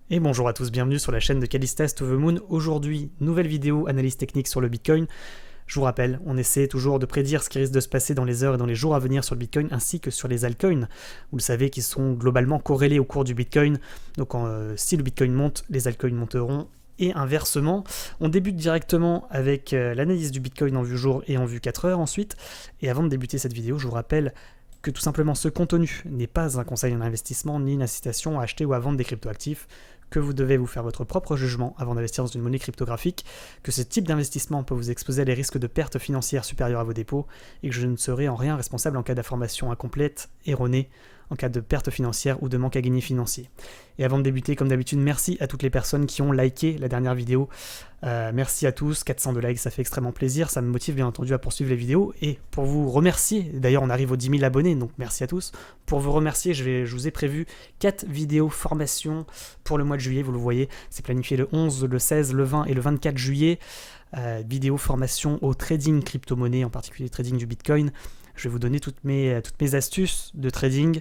Et bonjour à tous, bienvenue sur la chaîne de Callistas to the Moon. Aujourd'hui, nouvelle vidéo analyse technique sur le Bitcoin. Je vous rappelle, on essaie toujours de prédire ce qui risque de se passer dans les heures et dans les jours à venir sur le Bitcoin ainsi que sur les altcoins. Vous le savez, qui sont globalement corrélés au cours du Bitcoin. Donc si le Bitcoin monte, les altcoins monteront. Et inversement, on débute directement avec l'analyse du Bitcoin en vue jour et en vue 4 heures ensuite. Et avant de débuter cette vidéo, je vous rappelle que tout simplement ce contenu n'est pas un conseil en investissement ni une incitation à acheter ou à vendre des cryptoactifs, que vous devez vous faire votre propre jugement avant d'investir dans une monnaie cryptographique, que ce type d'investissement peut vous exposer à des risques de pertes financières supérieurs à vos dépôts et que je ne serai en rien responsable en cas d'information incomplète, erronée, en cas de perte financière ou de manque à gagner financier. Et avant de débuter, comme d'habitude, merci à toutes les personnes qui ont liké la dernière vidéo. Merci à tous, 400 de likes, ça fait extrêmement plaisir, ça me motive bien entendu à poursuivre les vidéos. Et pour vous remercier, d'ailleurs on arrive aux 10 000 abonnés, donc merci à tous. Pour vous remercier, je vous ai prévu 4 vidéos formation pour le mois de juillet, vous le voyez, c'est planifié le 11, le 16, le 20 et le 24 juillet. Vidéo formation au trading crypto-monnaie, en particulier trading du Bitcoin. Je vais vous donner toutes mes astuces de trading.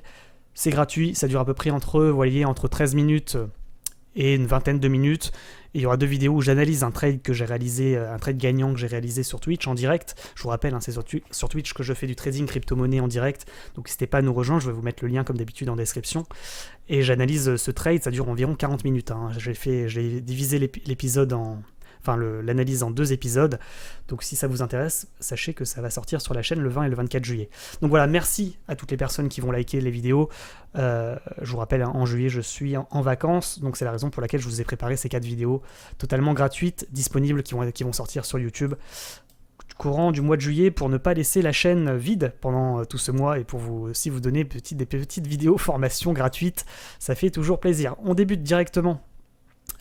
C'est gratuit, ça dure à peu près entre 13 minutes et une vingtaine de minutes. Et il y aura 2 vidéos où j'analyse un trade que j'ai réalisé, un trade gagnant que j'ai réalisé sur Twitch en direct. Je vous rappelle, c'est sur Twitch que je fais du trading crypto-monnaie en direct. Donc n'hésitez pas à nous rejoindre, je vais vous mettre le lien comme d'habitude en description. Et j'analyse ce trade, ça dure environ 40 minutes. J'ai divisé l'épisode l'analyse en 2 épisodes. Donc si ça vous intéresse, sachez que ça va sortir sur la chaîne le 20 et le 24 juillet. Donc voilà, merci à toutes les personnes qui vont liker les vidéos. Je vous rappelle, en juillet, je suis en vacances, donc c'est la raison pour laquelle je vous ai préparé ces 4 vidéos totalement gratuites, disponibles, qui vont sortir sur YouTube courant du mois de juillet pour ne pas laisser la chaîne vide pendant tout ce mois et pour vous aussi vous donner des petites vidéos formation gratuites. Ça fait toujours plaisir. On débute directement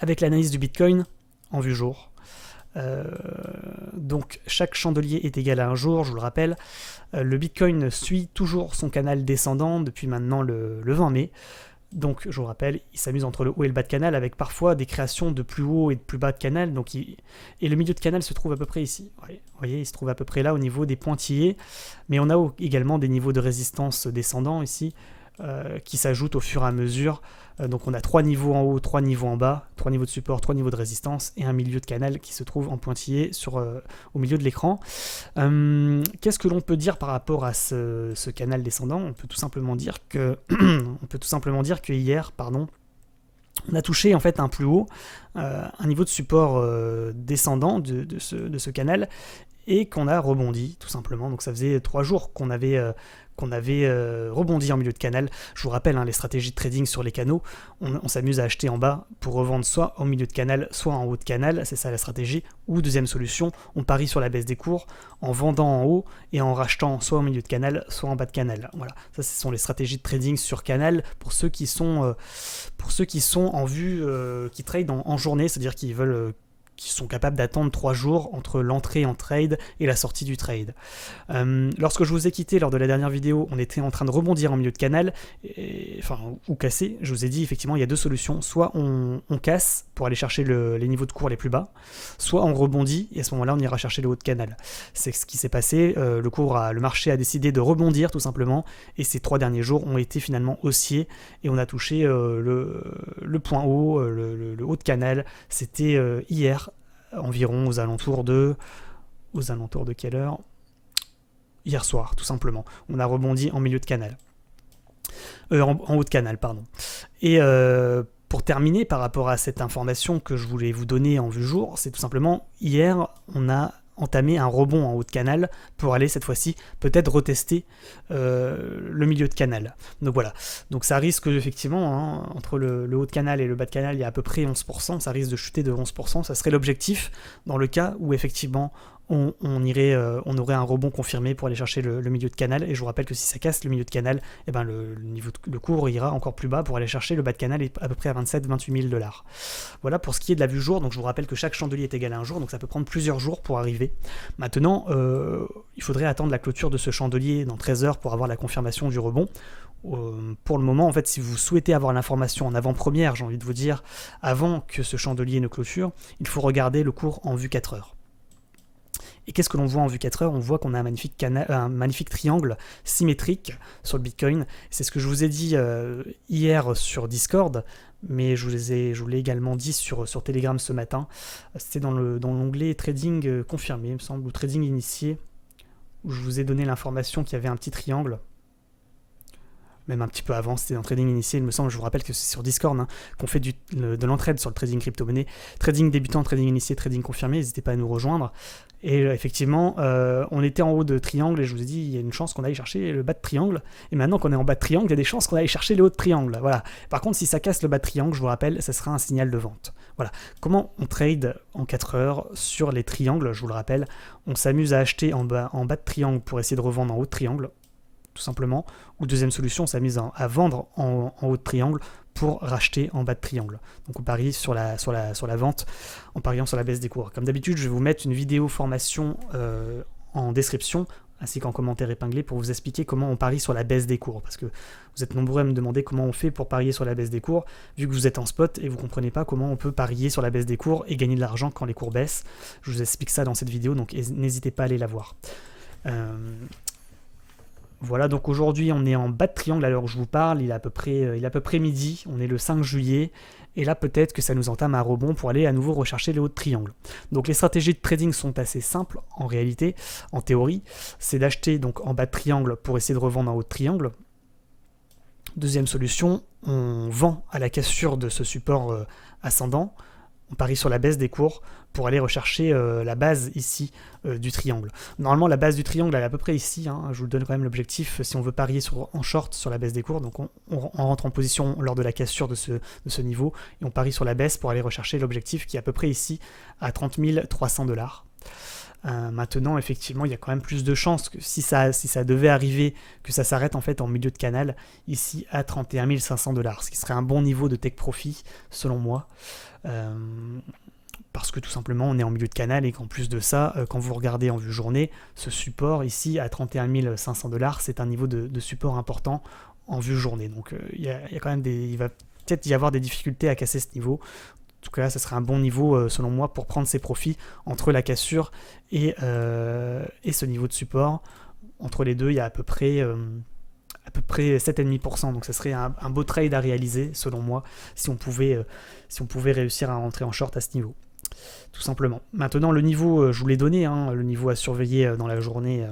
avec l'analyse du Bitcoin en vue jour. Donc chaque chandelier est égal à un jour, je vous le rappelle. Le Bitcoin suit toujours son canal descendant depuis maintenant le 20 mai. Donc je vous rappelle, il s'amuse entre le haut et le bas de canal avec parfois des créations de plus haut et de plus bas de canal. Et le milieu de canal se trouve à peu près ici. Vous voyez, il se trouve à peu près là au niveau des pointillés. Mais on a également des niveaux de résistance descendants ici. Qui s'ajoutent au fur et à mesure. Donc on a 3 niveaux en haut, 3 niveaux en bas, 3 niveaux de support, 3 niveaux de résistance et un milieu de canal qui se trouve en pointillé au milieu de l'écran. Qu'est-ce que l'on peut dire par rapport à ce canal descendant ? On peut tout simplement dire que hier, on a touché en fait un plus haut, un niveau de support descendant de ce canal et qu'on a rebondi tout simplement. Donc ça faisait 3 jours qu'on avait rebondi en milieu de canal. Je vous rappelle, les stratégies de trading sur les canaux, on s'amuse à acheter en bas pour revendre soit au milieu de canal, soit en haut de canal, c'est ça la stratégie. Ou deuxième solution, on parie sur la baisse des cours en vendant en haut et en rachetant soit au milieu de canal, soit en bas de canal. Voilà, ça ce sont les stratégies de trading sur canal pour ceux qui sont en vue, qui trade en journée, c'est-à-dire qui sont capables d'attendre 3 jours entre l'entrée en trade et la sortie du trade. Lorsque je vous ai quitté lors de la dernière vidéo, on était en train de rebondir en milieu de canal, ou casser. Je vous ai dit effectivement il y a 2 solutions, soit on casse pour aller chercher les niveaux de cours les plus bas, soit on rebondit et à ce moment-là on ira chercher le haut de canal. C'est ce qui s'est passé, le marché a décidé de rebondir tout simplement et ces 3 derniers jours ont été finalement haussiers et on a touché le point haut, le haut de canal, c'était hier environ aux alentours de quelle heure ? Hier soir, tout simplement. On a rebondi en milieu de canal. En haut de canal, pardon. Et pour terminer, par rapport à cette information que je voulais vous donner en vue jour, c'est tout simplement, hier, on a entamé un rebond en haut de canal pour aller cette fois-ci peut-être retester le milieu de canal. Donc voilà, donc ça risque effectivement, entre le haut de canal et le bas de canal, il y a à peu près 11%, ça risque de chuter de 11%, ça serait l'objectif dans le cas où effectivement on aurait un rebond confirmé pour aller chercher le milieu de canal. Et je vous rappelle que si ça casse le milieu de canal, le cours ira encore plus bas pour aller chercher le bas de canal et à peu près à 27-28 000 $. Voilà pour ce qui est de la vue jour. Donc je vous rappelle que chaque chandelier est égal à un jour, donc ça peut prendre plusieurs jours pour arriver. Maintenant, il faudrait attendre la clôture de ce chandelier dans 13 heures pour avoir la confirmation du rebond. Pour le moment, en fait, si vous souhaitez avoir l'information en avant-première, j'ai envie de vous dire, avant que ce chandelier ne clôture, il faut regarder le cours en vue 4 heures. Et qu'est-ce que l'on voit en vue 4 heures? On voit qu'on a un magnifique triangle symétrique sur le Bitcoin. C'est ce que je vous ai dit hier sur Discord, mais je vous l'ai également dit sur Telegram ce matin. C'était dans l'onglet Trading confirmé, il me semble, ou Trading initié, où je vous ai donné l'information qu'il y avait un petit triangle. Même un petit peu avant, c'était dans Trading initié, il me semble, je vous rappelle que c'est sur Discord qu'on fait de l'entraide sur le trading crypto-monnaie. Trading débutant, trading initié, trading confirmé, n'hésitez pas à nous rejoindre. Et effectivement, on était en haut de triangle et je vous ai dit, il y a une chance qu'on aille chercher le bas de triangle. Et maintenant qu'on est en bas de triangle, il y a des chances qu'on aille chercher le haut de triangle. Voilà. Par contre, si ça casse le bas de triangle, je vous rappelle, ça sera un signal de vente. Voilà. Comment on trade en 4 heures sur les triangles? Je vous le rappelle, on s'amuse à acheter en bas de triangle pour essayer de revendre en haut de triangle, tout simplement. Ou deuxième solution, on s'amuse à vendre en haut de triangle pour racheter en bas de triangle. Donc on parie sur la vente en pariant sur la baisse des cours. Comme d'habitude, je vais vous mettre une vidéo formation en description ainsi qu'en commentaire épinglé pour vous expliquer comment on parie sur la baisse des cours. Parce que vous êtes nombreux à me demander comment on fait pour parier sur la baisse des cours, vu que vous êtes en spot et vous ne comprenez pas comment on peut parier sur la baisse des cours et gagner de l'argent quand les cours baissent. Je vous explique ça dans cette vidéo, donc n'hésitez pas à aller la voir. Voilà, donc aujourd'hui on est en bas de triangle à l'heure où je vous parle, il est à peu près midi, on est le 5 juillet, et là peut-être que ça nous entame un rebond pour aller à nouveau rechercher le haut de triangle. Donc les stratégies de trading sont assez simples en réalité, en théorie, c'est d'acheter donc en bas de triangle pour essayer de revendre en haut de triangle. Deuxième solution, on vend à la cassure de ce support ascendant, on parie sur la baisse des cours pour aller rechercher la base ici du triangle. Normalement la base du triangle elle est à peu près ici, je vous donne quand même l'objectif si on veut parier en short sur la baisse des cours, donc on rentre en position lors de la cassure de ce niveau et on parie sur la baisse pour aller rechercher l'objectif qui est à peu près ici à 30 300 $. Maintenant effectivement il y a quand même plus de chances que si ça devait arriver que ça s'arrête en fait en milieu de canal ici à 31 500 $, ce qui serait un bon niveau de take profit selon moi. Parce que tout simplement on est en milieu de canal et qu'en plus de ça, quand vous regardez en vue journée, ce support ici à 31 500 $, c'est un niveau de support important en vue journée. Donc il va peut-être y avoir des difficultés à casser ce niveau. En tout cas, ça serait un bon niveau selon moi pour prendre ses profits entre la cassure et ce niveau de support. Entre les deux, il y a à peu près 7,5%, donc ça serait un beau trade à réaliser selon moi si on pouvait réussir à rentrer en short à ce niveau, tout simplement. Maintenant le niveau, je vous l'ai donné, le niveau à surveiller dans la journée,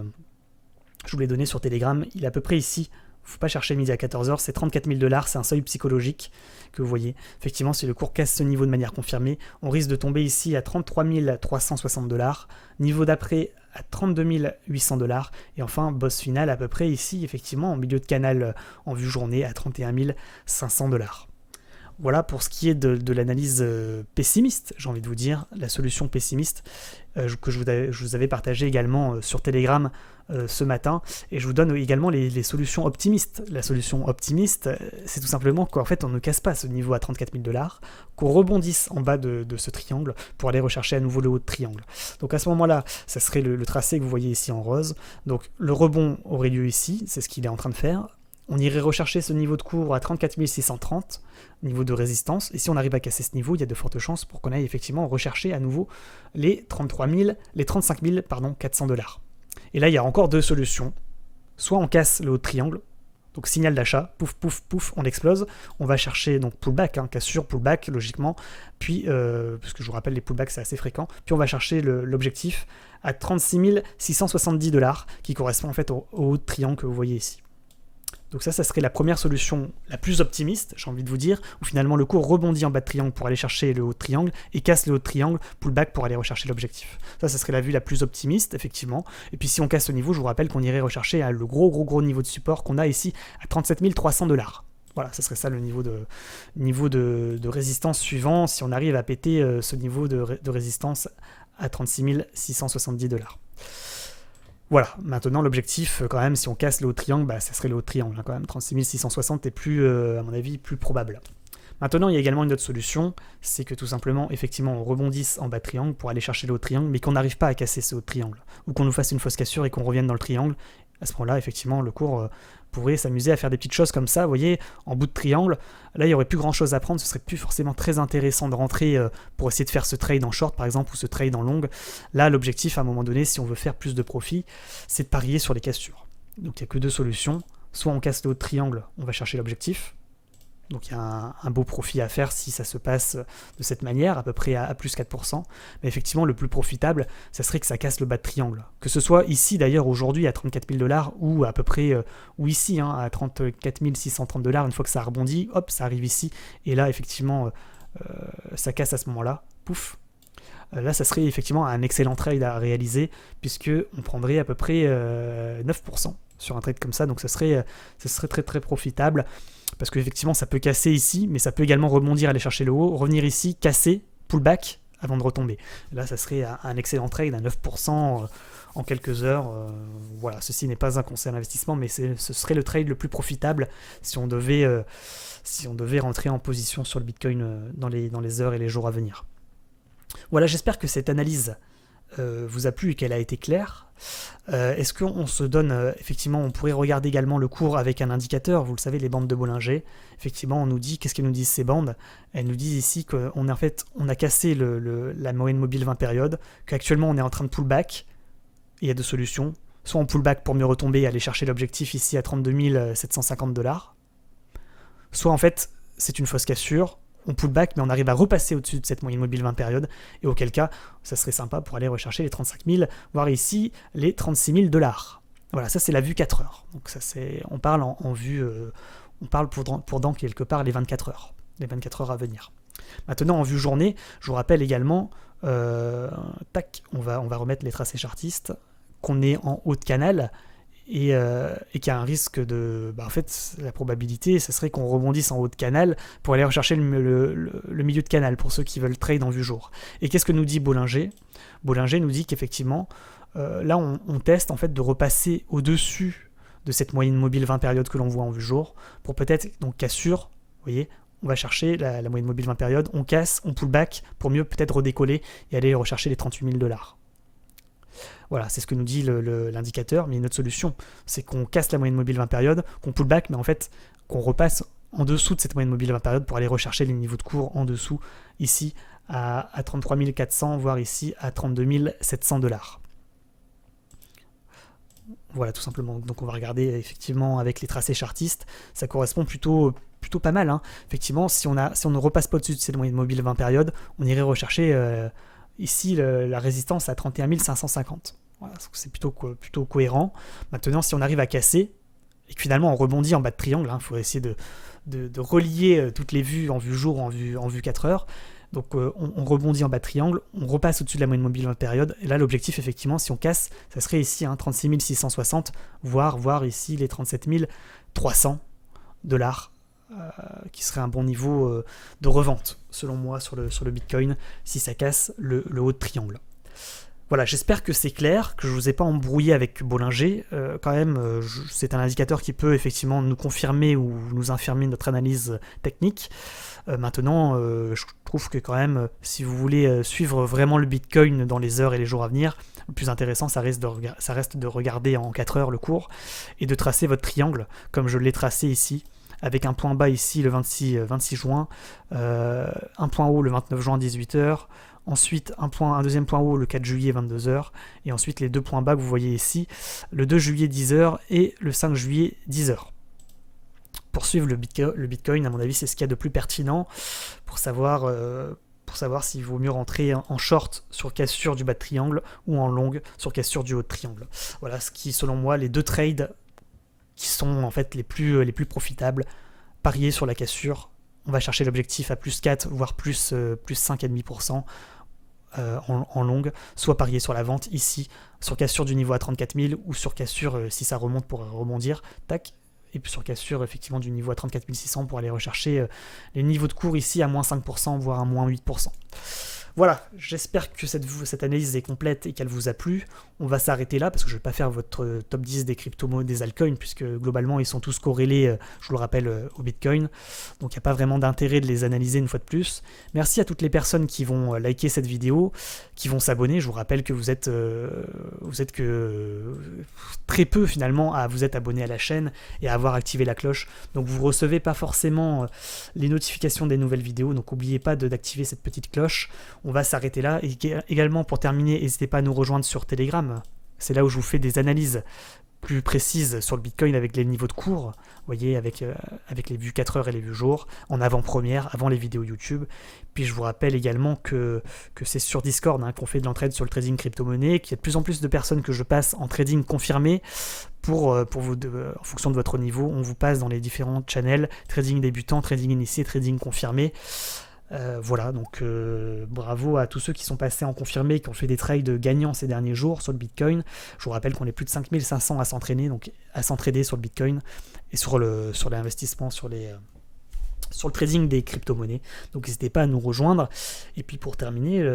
je vous l'ai donné sur Telegram, il est à peu près ici. Il ne faut pas chercher midi à 14h, c'est 34 000 $, c'est un seuil psychologique que vous voyez. Effectivement, si le cours casse ce niveau de manière confirmée, on risque de tomber ici à 33 360 $, niveau d'après à 32 800 $, et enfin, boss final à peu près ici, effectivement, en milieu de canal en vue journée à 31 500 $. Voilà pour ce qui est de l'analyse pessimiste, j'ai envie de vous dire, la solution pessimiste que je vous avais partagé également sur Telegram ce matin, et je vous donne également les solutions optimistes. La solution optimiste, c'est tout simplement qu'en fait on ne casse pas ce niveau à 34 000 $, qu'on rebondisse en bas de ce triangle pour aller rechercher à nouveau le haut de triangle. Donc à ce moment-là, ça serait le tracé que vous voyez ici en rose. Donc le rebond aurait lieu ici, c'est ce qu'il est en train de faire. On irait rechercher ce niveau de cours à 34 630, niveau de résistance, et si on arrive à casser ce niveau, il y a de fortes chances pour qu'on aille effectivement rechercher à nouveau les 35 400 $. Et là, il y a encore deux solutions. Soit on casse le haut de triangle, donc signal d'achat, pouf, pouf, pouf, on explose. On va chercher donc pullback, cassure, pullback, logiquement. Puis, parce que je vous rappelle, les pullbacks, c'est assez fréquent. Puis on va chercher l'objectif à 36 670 $, qui correspond en fait au haut de triangle que vous voyez ici. Donc ça serait la première solution la plus optimiste, j'ai envie de vous dire, où finalement le cours rebondit en bas de triangle pour aller chercher le haut de triangle et casse le haut de triangle, pullback pour aller rechercher l'objectif. Ça serait la vue la plus optimiste, effectivement. Et puis si on casse ce niveau, je vous rappelle qu'on irait rechercher le gros niveau de support qu'on a ici à 37 300 $. Voilà, ça serait ça le niveau de résistance suivant si on arrive à péter ce niveau de résistance à 36 670 $. Voilà, maintenant l'objectif quand même, si on casse le haut de triangle, ça serait le haut de triangle, quand même, 36 660 est plus, à mon avis, plus probable. Maintenant, il y a également une autre solution, c'est que tout simplement, effectivement, on rebondisse en bas de triangle pour aller chercher le haut de triangle, mais qu'on n'arrive pas à casser ce haut de triangle, ou qu'on nous fasse une fausse cassure et qu'on revienne dans le triangle, À ce moment-là, effectivement, le cours pourrait s'amuser à faire des petites choses comme ça, vous voyez, en bout de triangle. Là, il n'y aurait plus grand-chose à prendre, ce serait plus forcément très intéressant de rentrer pour essayer de faire ce trade en short, par exemple, ou ce trade en long. Là, l'objectif, à un moment donné, si on veut faire plus de profit, c'est de parier sur les cassures. Donc, il n'y a que deux solutions. Soit on casse le haut de triangle, on va chercher l'objectif. Donc il y a un beau profit à faire si ça se passe de cette manière, à peu près à plus 4%. Mais effectivement, le plus profitable, ça serait que ça casse le bas de triangle. Que ce soit ici d'ailleurs aujourd'hui à 34 000 $, ou à peu près, ou ici à 34 630 $, une fois que ça a rebondi, hop, ça arrive ici. Et là, effectivement, ça casse à ce moment-là. Pouf. Là, ça serait effectivement un excellent trade à réaliser, puisque on prendrait à peu près 9% sur un trade comme ça. Donc ça serait très très profitable. Parce qu'effectivement, ça peut casser ici, mais ça peut également rebondir, aller chercher le haut, revenir ici, casser, pullback, avant de retomber. Là, ça serait un excellent trade à 9% en quelques heures. Voilà, ceci n'est pas un conseil d'investissement, mais ce serait le trade le plus profitable si on devait rentrer en position sur le Bitcoin dans les heures et les jours à venir. Voilà, j'espère que cette analyse vous a plu et qu'elle a été claire. Est-ce qu'on se donne, effectivement, on pourrait regarder également le cours avec un indicateur, vous le savez, les bandes de Bollinger. Effectivement, on nous dit, qu'est-ce qu'elles nous disent ces bandes? Elles nous disent ici qu'on a cassé la moyenne mobile 20 périodes, qu'actuellement on est en train de pullback. Il y a deux solutions, soit on pullback pour mieux retomber et aller chercher l'objectif ici à 32 750 $, soit en fait c'est une fausse cassure, on pullback, mais on arrive à repasser au-dessus de cette moyenne mobile 20 périodes, et auquel cas, ça serait sympa pour aller rechercher les 35 000, voire ici, les 36 000 $. Voilà, ça c'est la vue 4 heures. Donc ça on parle en vue, on parle pour dans quelque part les 24 heures, les 24 heures à venir. Maintenant, en vue journée, je vous rappelle également, tac, on va remettre les tracés chartistes, qu'on est en haut de canal, et qu'il y a un risque de... en fait, la probabilité, ce serait qu'on rebondisse en haut de canal pour aller rechercher le milieu de canal, pour ceux qui veulent trade en vue jour. Et qu'est-ce que nous dit Bollinger? Bollinger nous dit qu'effectivement, là, on teste en fait de repasser au-dessus de cette moyenne mobile 20 périodes que l'on voit en vue jour, pour peut-être, donc cassure, vous voyez, on va chercher la moyenne mobile 20 périodes, on casse, on pull back, pour mieux peut-être redécoller et aller rechercher les 38 000 $. Voilà, c'est ce que nous dit l'indicateur, mais une autre solution, c'est qu'on casse la moyenne mobile 20 périodes, qu'on pull back, mais en fait, qu'on repasse en dessous de cette moyenne mobile 20 périodes pour aller rechercher les niveaux de cours en dessous, ici à 33 400, voire ici à 32 700 $. Voilà, tout simplement. Donc on va regarder effectivement avec les tracés chartistes, ça correspond plutôt pas mal. Hein. Effectivement, si on ne repasse pas au-dessus de cette moyenne mobile 20 périodes, on irait rechercher ici la résistance à 31 550. Voilà, c'est plutôt cohérent. Maintenant, si on arrive à casser, et que finalement on rebondit en bas de triangle, il faut essayer de relier toutes les vues en vue jour ou en vue 4 heures. Donc on rebondit en bas de triangle, on repasse au-dessus de la moyenne mobile 20 périodes, et là l'objectif effectivement, si on casse, ça serait ici 36 660, voire ici les 37 300 $, qui serait un bon niveau de revente, selon moi, sur le Bitcoin, si ça casse le haut de triangle. Voilà, j'espère que c'est clair, que je ne vous ai pas embrouillé avec Bollinger. Quand même, c'est un indicateur qui peut effectivement nous confirmer ou nous infirmer notre analyse technique. Maintenant, je trouve que quand même, si vous voulez suivre vraiment le Bitcoin dans les heures et les jours à venir, le plus intéressant, ça reste de regarder en 4 heures le cours et de tracer votre triangle, comme je l'ai tracé ici, avec un point bas ici le 26 juin, un point haut le 29 juin 18h, ensuite un deuxième point haut le 4 juillet 22h, et ensuite les deux points bas que vous voyez ici, le 2 juillet 10h et le 5 juillet 10h. Pour suivre le Bitcoin, à mon avis, c'est ce qu'il y a de plus pertinent pour savoir s'il vaut mieux rentrer en short sur cassure du bas de triangle ou en long sur cassure du haut de triangle. Voilà ce qui, selon moi, les deux trades qui sont en fait les plus profitables. Parier sur la cassure, on va chercher l'objectif à plus 4, voire plus 5,5% en long, soit parier sur la vente ici, sur cassure du niveau à 34 000, ou sur cassure, si ça remonte pour rebondir, tac, et puis sur cassure effectivement du niveau à 34 600 pour aller rechercher les niveaux de cours ici à moins 5%, voire à moins 8%. Voilà, j'espère que cette analyse est complète et qu'elle vous a plu. On va s'arrêter là parce que je ne vais pas faire votre top 10 des des altcoins puisque globalement ils sont tous corrélés, je vous le rappelle, au Bitcoin. Donc il n'y a pas vraiment d'intérêt de les analyser une fois de plus. Merci à toutes les personnes qui vont liker cette vidéo, qui vont s'abonner. Je vous rappelle que vous êtes que très peu finalement à vous être abonné à la chaîne et à avoir activé la cloche. Donc vous ne recevez pas forcément les notifications des nouvelles vidéos. Donc n'oubliez pas d'activer cette petite cloche. On va s'arrêter là. Et également, pour terminer, n'hésitez pas à nous rejoindre sur Telegram. C'est là où je vous fais des analyses plus précises sur le Bitcoin avec les niveaux de cours. Vous voyez, avec les vues 4 heures et les vues jour, en avant-première, avant les vidéos YouTube. Puis je vous rappelle également que c'est sur Discord qu'on fait de l'entraide sur le trading crypto-monnaie, qu'il y a de plus en plus de personnes que je passe en trading confirmé. Pour vous, en fonction de votre niveau, on vous passe dans les différents channels, trading débutant, trading initié, trading confirmé. Voilà, donc bravo à tous ceux qui sont passés en confirmé, qui ont fait des trades gagnants ces derniers jours sur le Bitcoin. Je vous rappelle qu'on est plus de 5500 à s'entraîner, donc à s'entraider sur le Bitcoin et sur l'investissement, sur le trading des crypto-monnaies. Donc n'hésitez pas à nous rejoindre. Et puis pour terminer,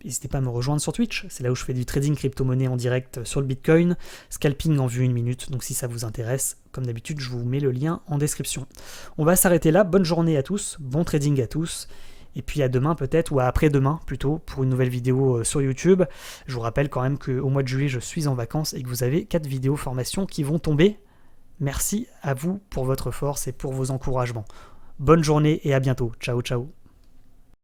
n'hésitez pas à me rejoindre sur Twitch. C'est là où je fais du trading crypto-monnaie en direct sur le Bitcoin, scalping en vue 1 minute. Donc si ça vous intéresse, comme d'habitude, je vous mets le lien en description. On va s'arrêter là. Bonne journée à tous, bon trading à tous. Et puis à demain peut-être, ou à après-demain plutôt, pour une nouvelle vidéo sur YouTube. Je vous rappelle quand même qu'au mois de juillet, je suis en vacances et que vous avez 4 vidéos formation qui vont tomber. Merci à vous pour votre force et pour vos encouragements. Bonne journée et à bientôt. Ciao, ciao.